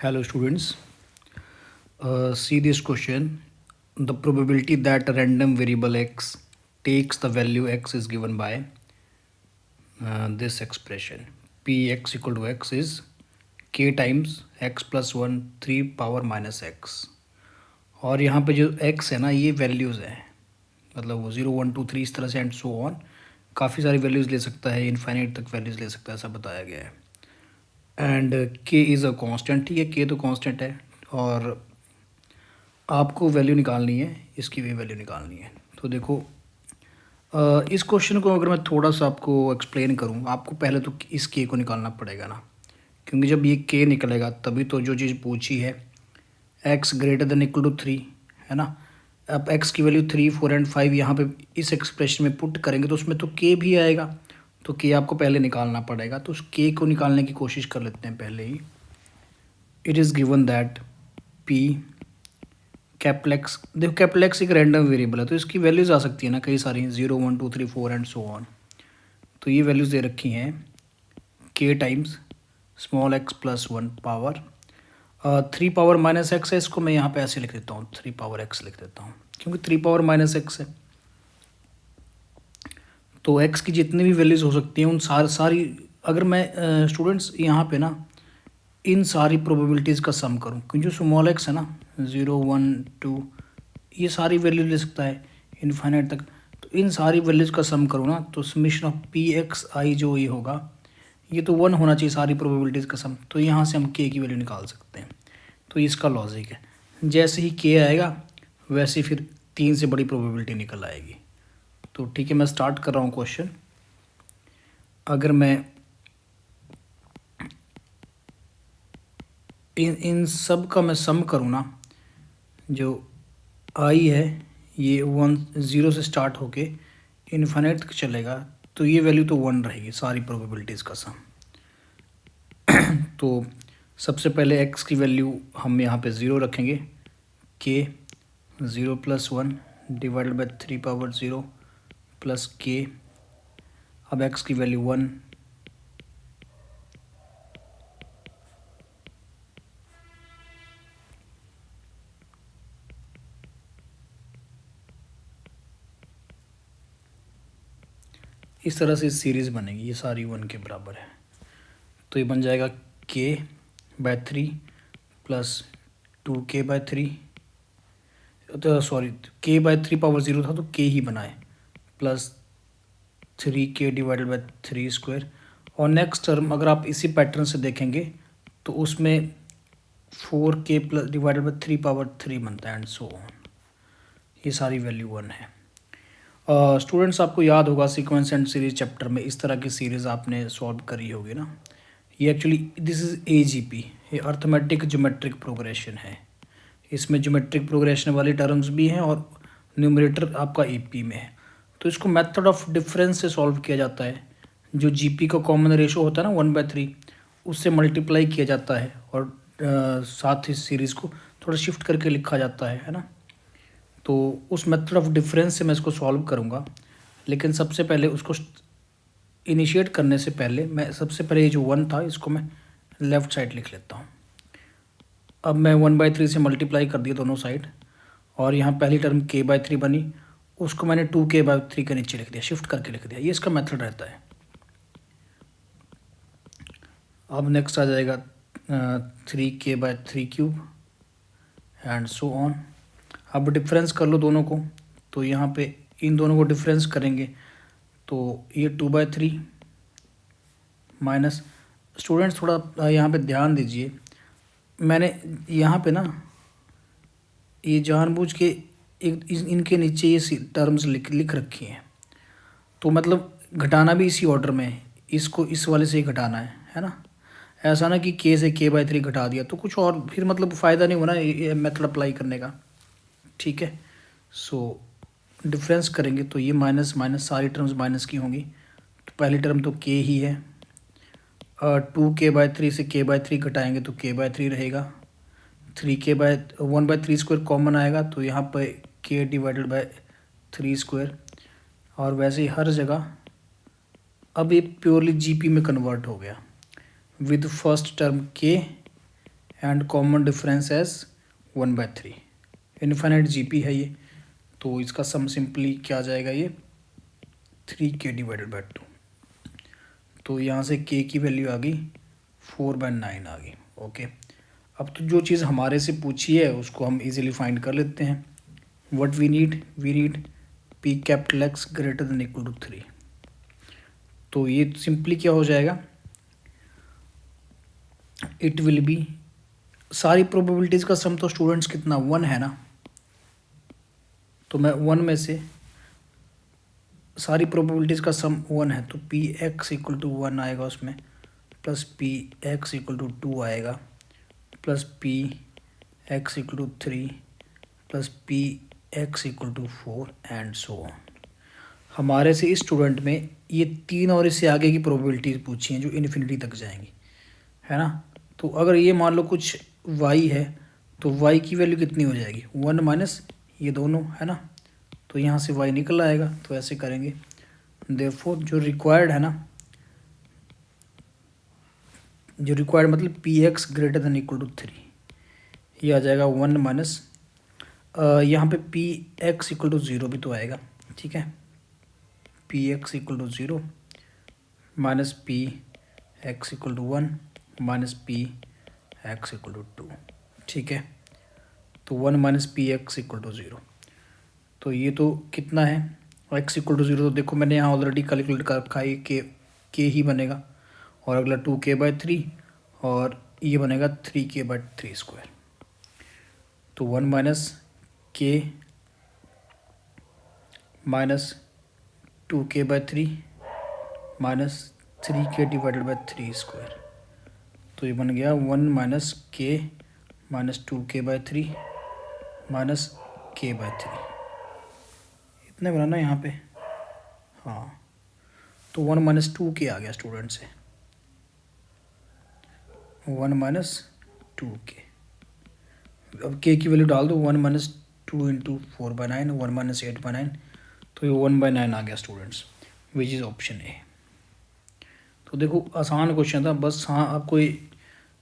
Hello students, see this question. The probability that a random variable x takes the value x is given by this expression. Px equal to x is k times x plus 1 3 power minus x. और यहाँ पे जो x है ना ये values है, मतलब वो 0 1 2 3 इस तरह से एंड सो ऑन काफ़ी सारी वैल्यूज़ ले सकता है, इनफाइनाइट तक वैल्यूज़ ले सकता है, ऐसा बताया गया है. एंड के इज़ अ कांस्टेंट. ठीक है, के तो कांस्टेंट है और आपको वैल्यू निकालनी है, इसकी भी वैल्यू निकालनी है. तो देखो इस क्वेश्चन को अगर मैं थोड़ा सा आपको एक्सप्लेन करूँ, आपको पहले तो इस के को निकालना पड़ेगा ना, क्योंकि जब ये के निकलेगा तभी तो जो चीज़ पूछी है x greater than equal to 3 है ना. अब एक्स की वैल्यू 3 4 एंड 5 यहाँ पे इस एक्सप्रेशन में पुट करेंगे तो उसमें तो के भी आएगा, तो के आपको पहले निकालना पड़ेगा. तो उस के को निकालने की कोशिश कर लेते हैं पहले ही. It is given that P complex. देखो कैप्लेक्स एक रैंडम वेरिएबल है तो इसकी वैल्यूज़ आ सकती है ना कई सारी, 0 1 2 3 4 एंड सो ऑन. तो ये वैल्यूज़ दे रखी हैं के times small x plus 1 power 3 power minus x है. इसको मैं यहाँ पे ऐसे लिख देता हूँ, 3 पावर एक्स लिख देता हूँ क्योंकि 3 पावर माइनस एक्स है. तो एक्स की जितनी भी वैल्यूज़ हो सकती हैं उन सारी अगर मैं स्टूडेंट्स यहाँ पे ना इन सारी प्रोबेबिलिटीज़ का सम करूँ, क्योंकि जो स्मॉल एक्स है ना 0 1 2 ये सारी वैल्यू ले सकता है इनफाइनाइट तक. तो इन सारी वैल्यूज़ का सम करूँ ना तो समेशन ऑफ पी एक्स आई जो ये होगा ये तो 1 होना चाहिए सारी प्रोबेबिलिटीज़ का सम. तो यहाँ से हम के की वैल्यू निकाल सकते हैं. तो इसका लॉजिक है जैसे ही के आएगा वैसे फिर 3 से बड़ी प्रोबेबिलिटी निकल आएगी. तो ठीक है, मैं स्टार्ट कर रहा हूँ क्वेश्चन. अगर मैं इन सब का मैं सम करूँ ना, जो आई है ये 1 0 से स्टार्ट होके इनफाइनाइट तक चलेगा तो ये वैल्यू तो 1 रहेगी सारी प्रोबेबिलिटीज़ का सम. तो सबसे पहले एक्स की वैल्यू हम यहाँ पे 0 रखेंगे, के 0 plus 1 divided by 3 power 0 plus के. अब एक्स की वैल्यू 1 इस तरह से सीरीज़ बनेगी, ये सारी 1 के बराबर है. तो ये बन जाएगा के बाय 3 प्लस 2k/3, तो सॉरी के बाय 3 पावर 0 था तो के ही बनाए plus 3k divided by 3 square. और नेक्स्ट टर्म अगर आप इसी पैटर्न से देखेंगे तो उसमें 4k plus divided by 3 power 3 बनता है एंड सो ऑन. ये सारी वैल्यू 1 है. स्टूडेंट्स आपको याद होगा सीक्वेंस एंड सीरीज चैप्टर में इस तरह की सीरीज़ आपने सॉल्व करी होगी ना. ये एक्चुअली दिस इज़ AGP, ये अर्थमेटिक ज्योमेट्रिक प्रोग्रेशन है. इसमें ज्योमेट्रिक प्रोग्रेशन वाली टर्म्स भी हैं और न्यूमरेटर आपका AP में है. तो इसको मेथड ऑफ डिफरेंस से सॉल्व किया जाता है. जो GP का कॉमन रेशो होता है ना 1/3 उससे मल्टीप्लाई किया जाता है और साथ ही सीरीज़ को थोड़ा शिफ्ट करके लिखा जाता है ना. तो उस मेथड ऑफ डिफरेंस से मैं इसको सॉल्व करूँगा, लेकिन सबसे पहले उसको इनिशिएट करने से पहले मैं सबसे पहले ये जो 1 था इसको मैं लेफ़्ट साइड लिख लेता हूँ. अब मैं 1/3 से मल्टीप्लाई कर दिया दोनों साइड और यहाँ पहली टर्म k/3 बनी, उसको मैंने 2k/3 के नीचे लिख दिया, शिफ्ट करके लिख दिया. ये इसका मेथड रहता है. अब नेक्स्ट आ जाएगा 3k/3 cube and so on. अब डिफरेंस कर लो दोनों को, तो यहाँ पे इन दोनों को डिफरेंस करेंगे तो ये 2/3 माइनस. स्टूडेंट्स थोड़ा यहाँ पे ध्यान दीजिए, मैंने यहाँ पे ना ये जानबूझ के एक इनके नीचे ये टर्म्स लिख रखी हैं. तो मतलब घटाना भी इसी ऑर्डर में है, इसको इस वाले से ही घटाना है ना. ऐसा ना कि के से k/3 घटा दिया तो कुछ और फिर मतलब फ़ायदा नहीं होना ये मेथड अप्लाई करने का. ठीक है, सो डिफरेंस करेंगे तो ये माइनस माइनस सारी टर्म्स माइनस की होंगी. तो पहली टर्म तो के ही है, 2k/3 से k/3 घटाएंगे तो k/3 रहेगा. 1/3 स्क्वायर कॉमन आएगा तो यहाँ पर k डिवाइडेड बाय 3 स्क्वायर. और वैसे ही हर जगह अब ये प्योरली GP में कन्वर्ट हो गया with first term k and common difference as 1/3। Infinite GP है ये, तो इसका सम सिंपली क्या आ जाएगा, ये 3k डिवाइडेड बाई 2। तो यहाँ से k की वैल्यू आ गई 4/9 आ गई। ओके, अब तो जो चीज़ हमारे से पूछी है उसको हम इजीली फाइंड कर लेते हैं। What we need p capital X greater than equal to 3। तो ये सिंपली क्या हो जाएगा, इट विल बी, सारी प्रोबेबिलिटीज़ का सम तो स्टूडेंट्स कितना 1 है ना, तो मैं 1 में से सारी प्रोबेबिलिटीज़ का सम 1 है, तो पी एक्स इक्वल टू 1 आएगा उसमें, plus P X equal to 2 आएगा, plus P X equal to 3, plus P X equal to 4 and so on. हमारे से इस स्टूडेंट में ये 3 और इससे आगे की प्रोबेबिलिटीज़ पूछी हैं जो इन्फिनिटी तक जाएंगी, है ना। तो अगर ये मान लो कुछ y है, तो y की वैल्यू कितनी हो जाएगी, 1 माइनस ये दोनों, है ना। तो यहाँ से y निकल आएगा, तो ऐसे करेंगे। देयरफॉर जो रिक्वायर्ड है ना, जो रिक्वायर्ड मतलब P X greater than equal to 3, ये आ जाएगा 1 माइनस, यहाँ पे पी एक्स इक्वल टू 0 भी तो आएगा, ठीक है। P X equal to 0 minus P X equal to 1 minus P X equal to 2, ठीक है। तो 1 minus P X equal to 0, तो ये तो कितना है, x इक्वल टू 0, तो देखो मैंने यहाँ ऑलरेडी कैलकुलेट कर रखा है, के ही बनेगा, और अगला 2k/3, और ये बनेगा 3k/3 स्क्वायर। तो 1 minus k minus 2k/3 minus 3k divided by 3 square, तो ये बन गया 1 minus k minus 2k/3 minus k/3, इतने बनाना यहाँ पे, हाँ। तो 1 माइनस 2k आ गया स्टूडेंट से, 1 माइनस 2k। अब k की वैल्यू डाल दो, 1 माइनस 2 इंटू 4/9, 1 माइनस 8/9, तो ये 1/9 आ गया students, which is option A. तो देखो आसान क्वेश्चन था, बस हाँ आपको ये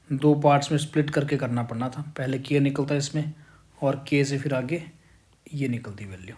2 पार्ट्स में स्प्लिट करके करना पड़ना था, पहले k निकलता है इसमें, और k से फिर आगे ये निकलती वैल्यू।